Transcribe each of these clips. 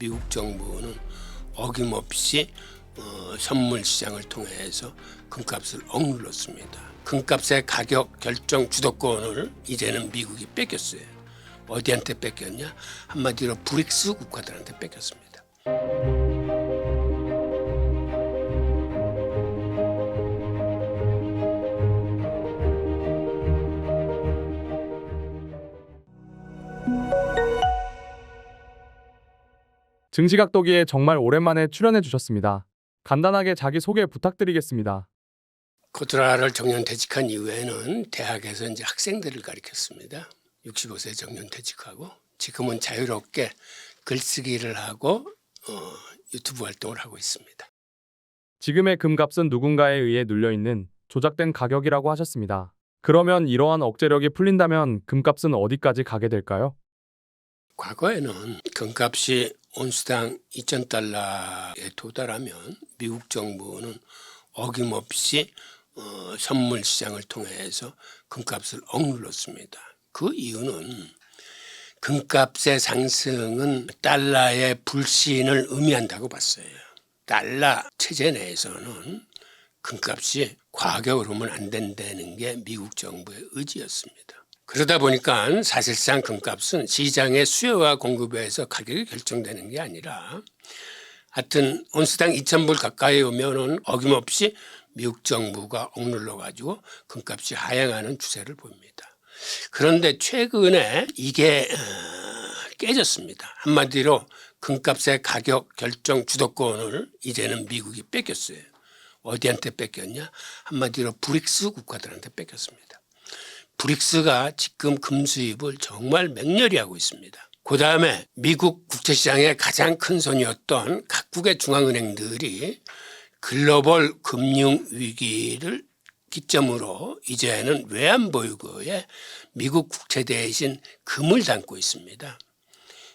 미국 정부는 어김없이 선물 시장을 통해서 금값을 억눌렀습니다. 금값의 가격 결정 주도권을 이제는 미국이 뺏겼어요. 어디한테 뺏겼냐? 한마디로 브릭스 국가들한테 뺏겼습니다. 증시각도기에 정말 오랜만에 출연해 주셨습니다. 간단하게 자기소개 부탁드리겠습니다. 코트라를 정년퇴직한 이후에는 대학에서 이제 학생들을 가르쳤습니다. 65세 정년퇴직하고 지금은 자유롭게 글쓰기를 하고 유튜브 활동을 하고 있습니다. 지금의 금값은 누군가에 의해 눌려있는 조작된 가격이라고 하셨습니다. 그러면 이러한 억제력이 풀린다면 금값은 어디까지 가게 될까요? 과거에는 금값이 온수당 2,000달러에 도달하면 미국 정부는 어김없이 선물 시장을 통해서 금값을 억눌렀습니다. 그 이유는 금값의 상승은 달러의 불신을 의미한다고 봤어요. 달러 체제 내에서는 금값이 과격으로 오르면 안 된다는 게 미국 정부의 의지였습니다. 그러다 보니까 사실상 금값은 시장의 수요와 공급에서 가격이 결정되는 게 아니라 하여튼 온수당 2,000불 가까이 오면은 어김없이 미국 정부가 억눌러 가지고 금값이 하향하는 추세를 보입니다. 그런데 최근에 이게 깨졌습니다. 한마디로 금값의 가격 결정 주도권을 이제는 미국이 뺏겼어요. 어디한테 뺏겼냐? 한마디로 브릭스 국가들한테 뺏겼습니다. 브릭스가 지금 금 수입을 정말 맹렬히 하고 있습니다. 그 다음에 미국 국제시장의 가장 큰 손이었던 각국의 중앙은행들이 글로벌 금융 위기를 기점으로 이제는 외환보유고에 미국 국채 대신 금을 담고 있습니다.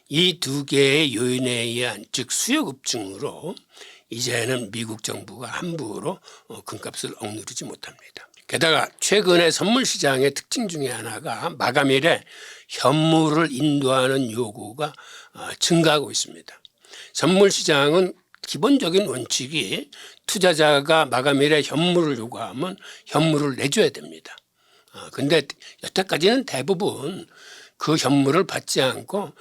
이 두 개의 요인에 의한 즉 수요 급증으로 이제는 미국 정부가 함부로 금값을 억누르지 못합니다. 게다가 최근에 선물 시장의 특징 중에 하나가 마감일에 현물을 인도하는 요구가 증가하고 있습니다. 선물 시장은 기본적인 원칙이 투자자가 마감일에 현물을 요구하면 현물을 내줘야 됩니다. 근데 여태까지는 대부분 그 현물을 받지 않고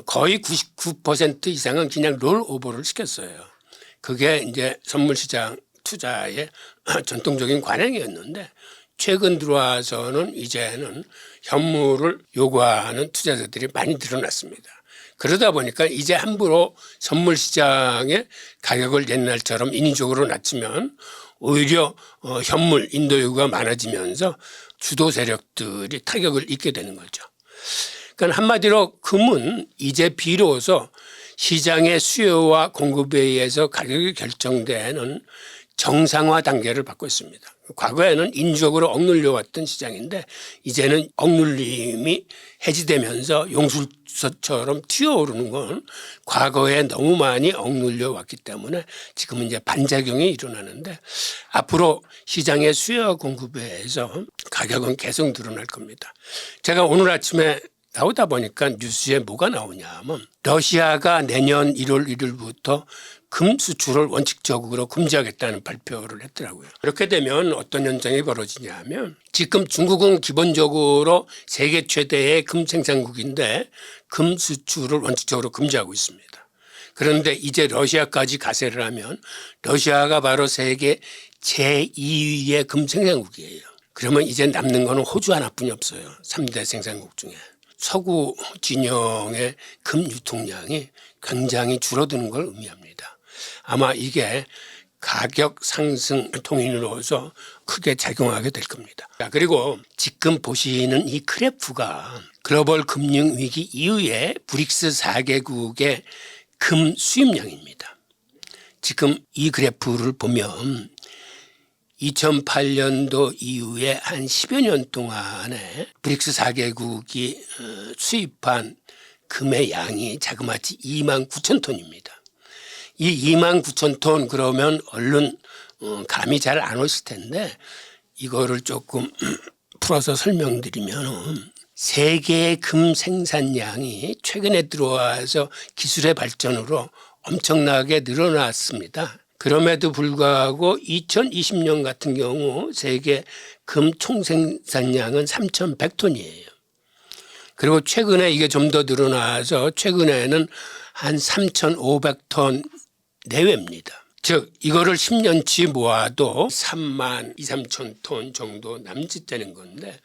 거의 99% 이상은 그냥 롤오버를 시켰어요. 그게 이제 선물 시장 투자의 전통적인 관행이었는데 최근 들어와서는 이제는 현물을 요구하는 투자자들이 많이 늘어났습니다. 그러다 보니까 이제 함부로 선물 시장의 가격을 옛날처럼 인위적으로 낮추면 오히려 현물 인도 요구가 많아지면서 주도 세력들이 타격을 입게 되는 거죠. 그러니까 한마디로 금은 이제 비로소 시장의 수요와 공급에 의해서 가격이 결정되는 정상화 단계를 받고 있습니다. 과거에는 인위적으로 억눌려왔던 시장인데 이제는 억눌림이 해지되면서 용술서처럼 튀어오르는 건 과거에 너무 많이 억눌려왔기 때문에 지금은 이제 반작용이 일어나는데 앞으로 시장의 수요와 공급에 의해서 가격은 계속 늘어날 겁니다. 제가 오늘 아침에 나오다 보니까 뉴스에 뭐가 나오냐 하면 러시아가 내년 1월 1일부터 금 수출을 원칙적으로 금지하겠다는 발표를 했더라고요. 그렇게 되면 어떤 현상이 벌어지냐 하면 지금 중국은 기본적으로 세계 최대의 금 생산국인데 금 수출을 원칙적으로 금지하고 있습니다. 그런데 이제 러시아까지 가세를 하면 러시아가 바로 세계 제2위의 금 생산국이에요. 그러면 이제 남는 거는 호주 하나뿐이 없어요. 3대 생산국 중에. 서구 진영의 금 유통량이 굉장히 줄어드는 걸 의미합니다. 아마 이게 가격 상승 통인으로서 크게 작용하게 될 겁니다. 그리고 지금 보시는 이 그래프가 글로벌 금융 위기 이후에 브릭스 4개국의 금 수입량입니다. 지금 이 그래프를 보면 2008년도 이후에 한 10여 년 동안에 브릭스 4개국이 수입한 금의 양이 자그마치 29,000톤입니다. 이 29,000톤 그러면 얼른 감이 잘 안 오실 텐데 이거를 조금 풀어서 설명드리면 세계의 금 생산량이 최근에 들어와서 기술의 발전으로 엄청나게 늘어났습니다. 그럼에도 불구하고 2020년 같은 경우 세계 금 총생산량은 3,100톤이에요. 그리고 최근에 이게 좀 더 늘어나서 최근에는 한 3,500톤 내외입니다. 즉 이거를 10년치 모아도 3만 2, 3천 톤 정도 남짓되는 건데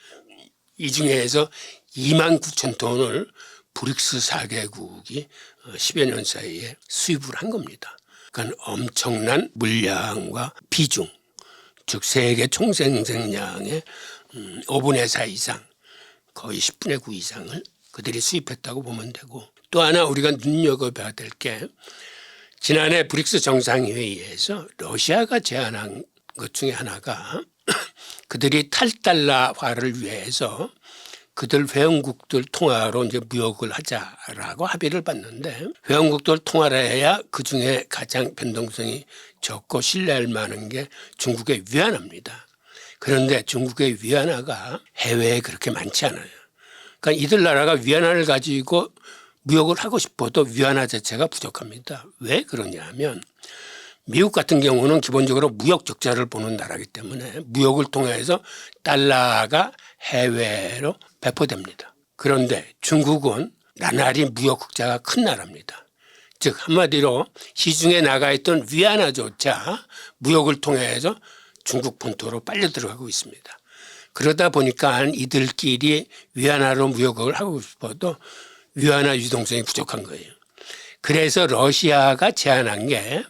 이 중에서 2만 9천 톤을 브릭스 4개국이 10여 년 사이에 수입을 한 겁니다. 그러니까 엄청난 물량과 비중, 즉 세계 총생산량의 5분의 4 이상, 거의 10분의 9 이상을 그들이 수입했다고 보면 되고, 또 하나 우리가 눈여겨봐야 될 게 지난해 브릭스 정상회의에서 러시아가 제안한 것 중에 하나가 그들이 탈달러화를 위해서 그들 회원국들 통화로 이제 무역을 하자라고 합의를 봤는데, 회원국들 통화를 해야 그 중에 가장 변동성이 적고 신뢰할 만한 게 중국의 위안화입니다. 그런데 중국의 위안화가 해외에 그렇게 많지 않아요. 그러니까 이들 나라가 위안화를 가지고 무역을 하고 싶어도 위안화 자체가 부족합니다. 왜 그러냐 하면 미국 같은 경우는 기본적으로 무역 적자를 보는 나라이기 때문에 무역을 통해서 달러가 해외로 배포됩니다. 그런데 중국은 나날이 무역 흑자가 큰 나라입니다. 즉 한마디로 시중에 나가 있던 위안화조차 무역을 통해서 중국 본토로 빨려 들어가고 있습니다. 그러다 보니까 이들끼리 위안화로 무역을 하고 싶어도 위안화 유동성이 부족한 거예요. 그래서 러시아가 제안한 게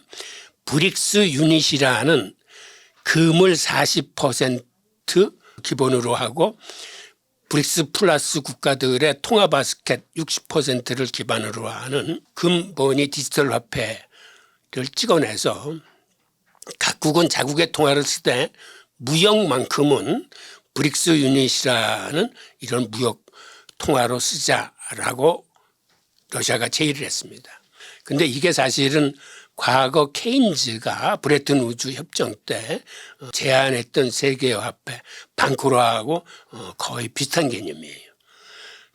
브릭스 유닛이라는 금을 40% 기본으로 하고 브릭스 플러스 국가들의 통화 바스켓 60%를 기반으로 하는 금본위 디지털 화폐를 찍어내서 각국은 자국의 통화를 쓰되 무역만큼은 브릭스 유닛이라는 이런 무역 통화로 쓰자라고 러시아가 제의를 했습니다. 그런데 이게 사실은 과거 케인즈가 브레튼 우즈 협정 때 제안했던 세계화폐 방코라하고 거의 비슷한 개념이에요.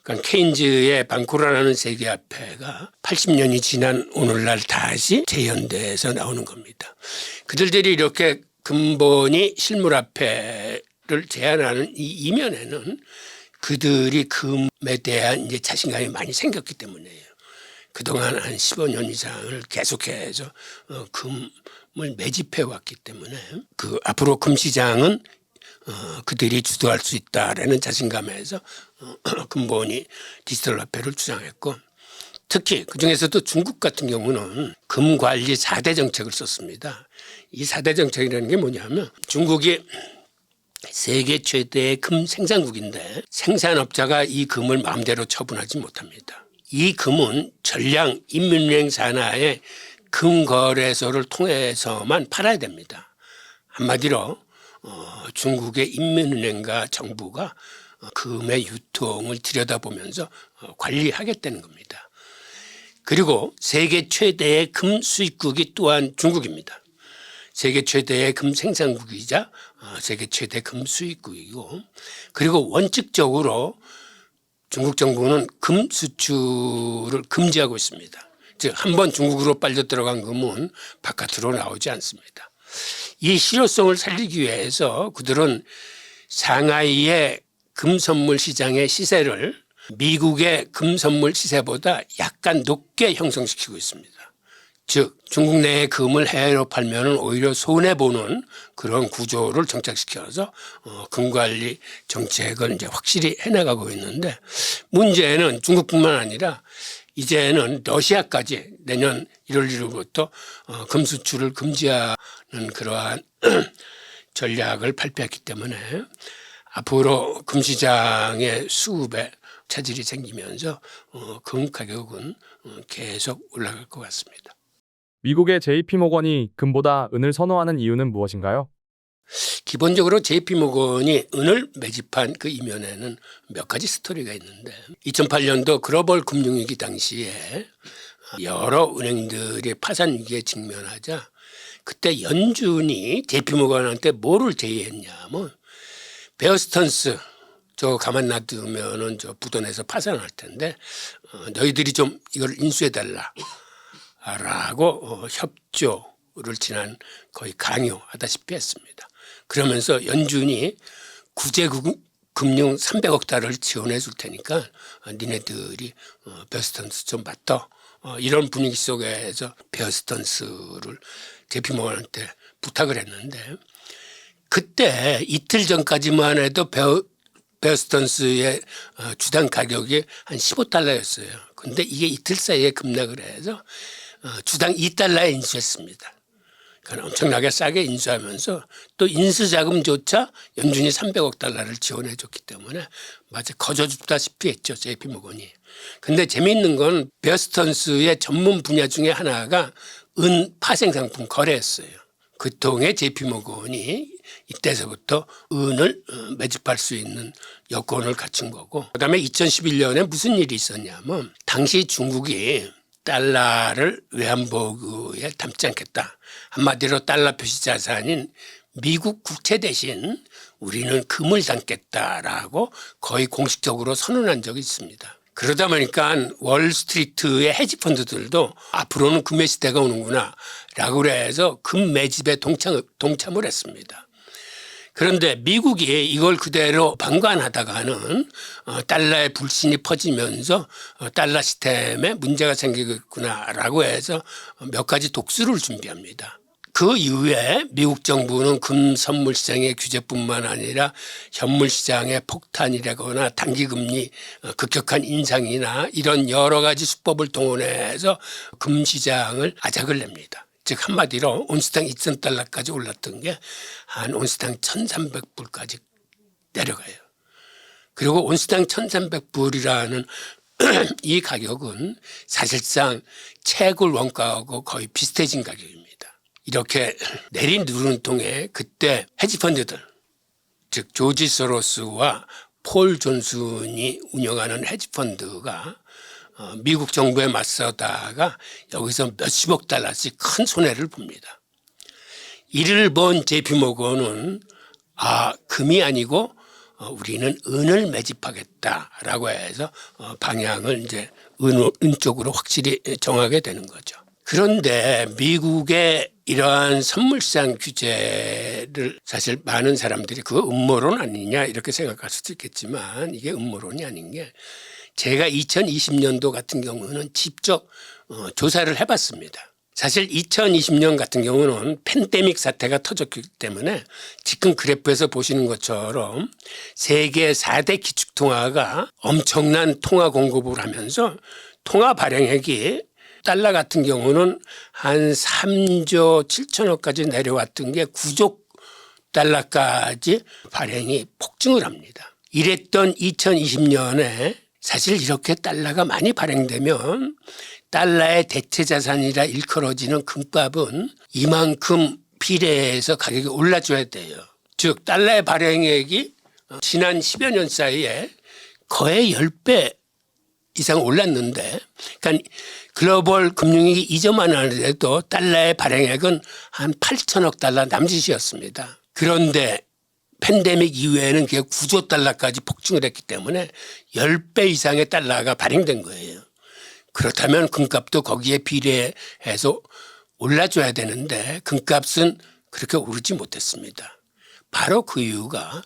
그러니까 케인즈의 방코라라는 세계화폐가 80년이 지난 오늘날 다시 재현돼서 나오는 겁니다. 그들이 이렇게 근본이 실물화폐를 제안하는 이 이면에는 그들이 금에 대한 이제 자신감이 많이 생겼기 때문이에요. 그동안 한 15년 이상을 계속해서 금을 매집해 왔기 때문에 앞으로 금 시장은 그들이 주도할 수 있다라는 자신감에서 금본위 디지털 화폐를 주장했고, 특히 그중에서도 중국 같은 경우는 금 관리 4대 정책을 썼습니다. 이 4대 정책이라는 게 뭐냐면 중국이 세계 최대의 금 생산국인데 생산업자가 이 금을 마음대로 처분하지 못합니다. 이 금은 전량 인민은행 산하의 금거래소를 통해서만 팔아야 됩니다. 한마디로 중국의 인민은행과 정부가 금의 유통을 들여다보면서 관리하겠다는 겁니다. 그리고 세계 최대의 금 수입국이 또한 중국입니다. 세계 최대의 금 생산국이자 세계 최대 금 수입국이고, 그리고 원칙적으로 중국 정부는 금 수출을 금지하고 있습니다. 즉 한 번 중국으로 빨려 들어간 금은 바깥으로 나오지 않습니다. 이 실효성을 살리기 위해서 그들은 상하이의 금 선물 시장의 시세를 미국의 금 선물 시세보다 약간 높게 형성시키고 있습니다. 즉 중국 내의 금을 해외로 팔면 오히려 손해보는 그런 구조를 정착시켜서 금관리 정책을 이제 확실히 해나가고 있는데, 문제는 중국뿐만 아니라 이제는 러시아까지 내년 1월 1일부터 금 수출을 금지하는 그러한 전략을 발표했기 때문에 앞으로 금 시장의 수급에 차질이 생기면서 금 가격은 계속 올라갈 것 같습니다. 미국의 JP모건이 금보다 은을 선호하는 이유는 무엇인가요? 기본적으로 JP모건이 은을 매집한 그 이면에는 몇 가지 스토리가 있는데, 2008년도 글로벌 금융위기 당시에 여러 은행들이 파산 위기에 직면하자 그때 연준이 JP모건한테 뭐를 제의했냐면 베어 스턴스 저 가만 놔두면은 저 부도내서 파산할 텐데 너희들이 좀 이걸 인수해달라 라고 협조를 지난 거의 강요하다시피 했습니다. 그러면서 연준이 구제금융 300억 달러를 지원해 줄 테니까 니네들이 베어스턴스 좀 맡아. 이런 분위기 속에서 베어스턴스를 JP모건한테 부탁을 했는데 그때 이틀 전까지만 해도 베어스턴스의 주당 가격이 한 15달러였어요. 근데 이게 이틀 사이에 급락을 해서 주당 2달러에 인수했습니다. 그러니까 엄청나게 싸게 인수하면서 또 인수자금조차 연준이 300억 달러를 지원해 줬기 때문에 마치 거저 줍다시피 했죠. JP모건이. 근데 재미있는 건 베어스턴스의 전문 분야 중에 하나가 은 파생상품 거래였어요. 그 통해 JP모건이 이때서부터 은을 매집할 수 있는 여건을 갖춘 거고, 그다음에 2011년에 무슨 일이 있었냐면 당시 중국이 달러를 외환보유에 담지 않겠다. 한마디로 달러 표시 자산인 미국 국채 대신 우리는 금을 담겠다라고 거의 공식적으로 선언한 적이 있습니다. 그러다 보니까 월스트리트의 헤지펀드들도 앞으로는 금의 시대가 오는구나 라고 해서 금 매집에 동참을 했습니다. 그런데 미국이 이걸 그대로 방관하다가는 달러의 불신이 퍼지면서 달러 시스템에 문제가 생기겠구나라고 해서 몇 가지 독수를 준비합니다. 그 이후에 미국 정부는 금 선물 시장의 규제뿐만 아니라 현물 시장의 폭탄이라거나 단기금리 급격한 인상이나 이런 여러 가지 수법을 동원해서 금 시장을 아작을 냅니다. 즉 한마디로 온스당 2,000달러까지 올랐던 게 한 온스당 1,300불까지 내려가요. 그리고 온스당 1,300불이라는 이 가격은 사실상 채굴 원가하고 거의 비슷해진 가격입니다. 이렇게 내리누르는 통에 그때 헤지펀드들, 즉 조지 소로스와 폴 존슨이 운영하는 헤지펀드가 미국 정부에 맞서다가 여기서 몇십억 달러씩 큰 손해를 봅니다. 이를 본 JP모건은 금이 아니고 우리는 은을 매집하겠다라고 해서 방향을 이제 은 쪽으로 확실히 정하게 되는 거죠. 그런데 미국의 이러한 선물시장 규제를 사실 많은 사람들이 그거 음모론 아니냐 이렇게 생각할 수도 있겠지만 이게 음모론이 아닌 게 제가 2020년도 같은 경우는 직접 조사를 해봤습니다. 사실 2020년 같은 경우는 팬데믹 사태가 터졌기 때문에 지금 그래프에서 보시는 것처럼 세계 4대 기축통화가 엄청난 통화 공급을 하면서 통화 발행액이 달러 같은 경우는 한 3조 7천억까지 내려왔던 게 9조 달러까지 발행이 폭증을 합니다. 이랬던 2020년에 사실 이렇게 달러가 많이 발행되면 달러의 대체 자산이라 일컬어지는 금값은 이만큼 비례해서 가격이 올라줘야 돼요. 즉 달러의 발행액이 지난 10여 년 사이에 거의 10배 이상 올랐는데, 그러니까 글로벌 금융위기 이전만 하더라도 달러의 발행액은 한 8천억 달러 남짓이었습니다. 그런데 팬데믹 이후에는 그게 9조 달러까지 폭증을 했기 때문에 10배 이상의 달러가 발행된 거예요. 그렇다면 금값도 거기에 비례해서 올라줘야 되는데 금값은 그렇게 오르지 못했습니다. 바로 그 이유가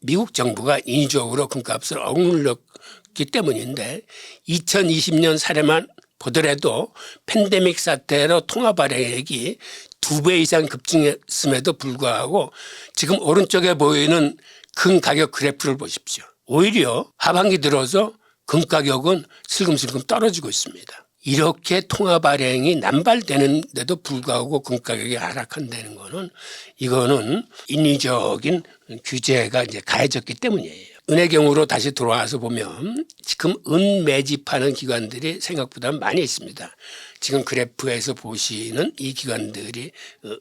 미국 정부가 인위적으로 금값을 억눌렀기 때문인데 2020년 사례만 보더라도 팬데믹 사태로 통화 발행액이 2배 이상 급증했음에도 불구하고 지금 오른쪽에 보이는 금 가격 그래프를 보십시오. 오히려 하반기 들어서 금 가격은 슬금슬금 떨어지고 있습니다. 이렇게 통화 발행이 남발되는데도 불구하고 금 가격이 하락한다는 거는 이거는 인위적인 규제가 이제 가해졌기 때문이에요. 은의 경우로 다시 돌아와서 보면 지금 은 매집하는 기관들이 생각보다 많이 있습니다. 지금 그래프에서 보시는 이 기관들이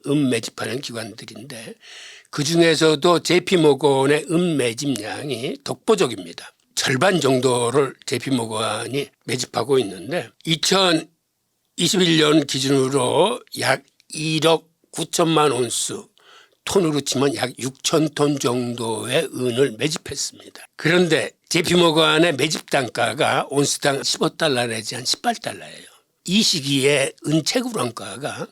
은 매집하는 기관들인데 그중에서도 JP모건의 은 매집량이 독보적입니다. 절반 정도를 JP모건이 매집하고 있는데 2021년 기준으로 약 1억 9천만 온수 톤으로 치면 약 6,000톤 정도의 은을 매집했습니다. 그런데 JP모건의 매집 단가가 온스당 15달러 내지 한 18달러예요. 이 시기에 은 채굴원가가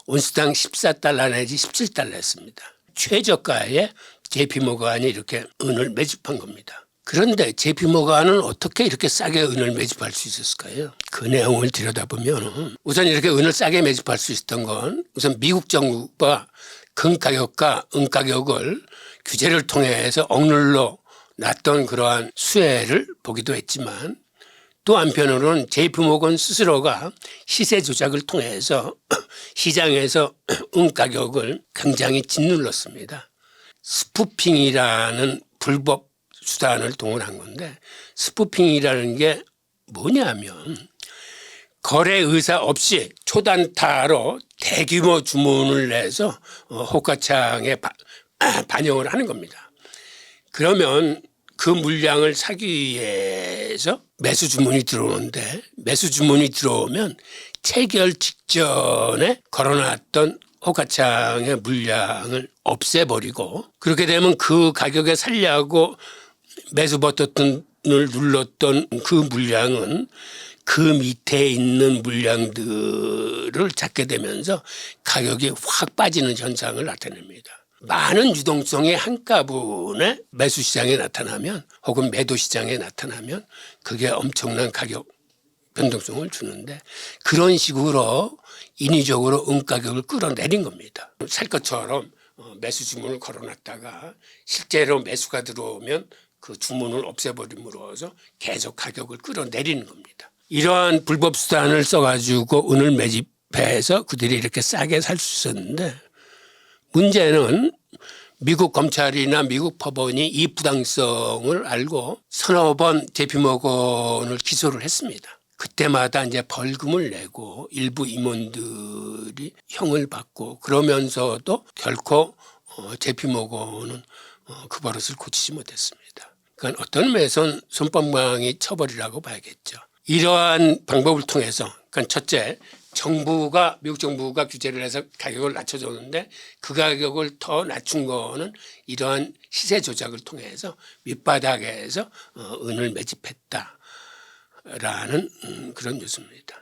온스당 14달러 내지 17달러였습니다. 최저가에 JP모건이 이렇게 은을 매집한 겁니다. 그런데 JP모건은 어떻게 이렇게 싸게 은을 매집할 수 있었을까요? 그 내용을 들여다보면 우선 이렇게 은을 싸게 매집할 수 있었던 건 우선 미국 정부가 금 가격과 은 가격을 규제를 통해서 억눌러 놨던 그러한 수혜를 보기도 했지만 또 한편으로는 JP모건 스스로가 시세 조작을 통해서 시장에서 은 가격을 굉장히 짓눌렀습니다. 스푸핑이라는 불법 수단을 동원한 건데 스푸핑이라는 게 뭐냐면 거래 의사 없이 초단타로 대규모 주문을 내서 호가창에 반영을 하는 겁니다. 그러면 그 물량을 사기 위해서 매수 주문이 들어오는데 매수 주문이 들어오면 체결 직전에 걸어놨던 호가창의 물량을 없애버리고 그렇게 되면 그 가격에 살려고 매수 버튼을 눌렀던 그 물량은 그 밑에 있는 물량들을 잡게 되면서 가격이 확 빠지는 현상을 나타냅니다. 많은 유동성이 한꺼번에 매수 시장에 나타나면 혹은 매도 시장에 나타나면 그게 엄청난 가격 변동성을 주는데 그런 식으로 인위적으로 은 가격을 끌어내린 겁니다. 살 것처럼 매수 주문을 걸어놨다가 실제로 매수가 들어오면 그 주문을 없애버림으로써 계속 가격을 끌어내리는 겁니다. 이러한 불법 수단을 써가지고 은을 매집해서 그들이 이렇게 싸게 살 수 있었는데 문제는 미국 검찰이나 미국 법원이 이 부당성을 알고 서너 번 JP모건을 기소를 했습니다. 그때마다 이제 벌금을 내고 일부 임원들이 형을 받고 그러면서도 결코 JP모건은 그 버릇을 고치지 못했습니다. 그러니까 어떤 면에서는 손방망이 처벌이라고 봐야겠죠. 이러한 방법을 통해서 그러니까 첫째 미국 정부가 규제를 해서 가격을 낮춰줬는데 그 가격을 더 낮춘 거는 이러한 시세 조작을 통해서 밑바닥에서 은을 매집했다라는 그런 뉴스입니다.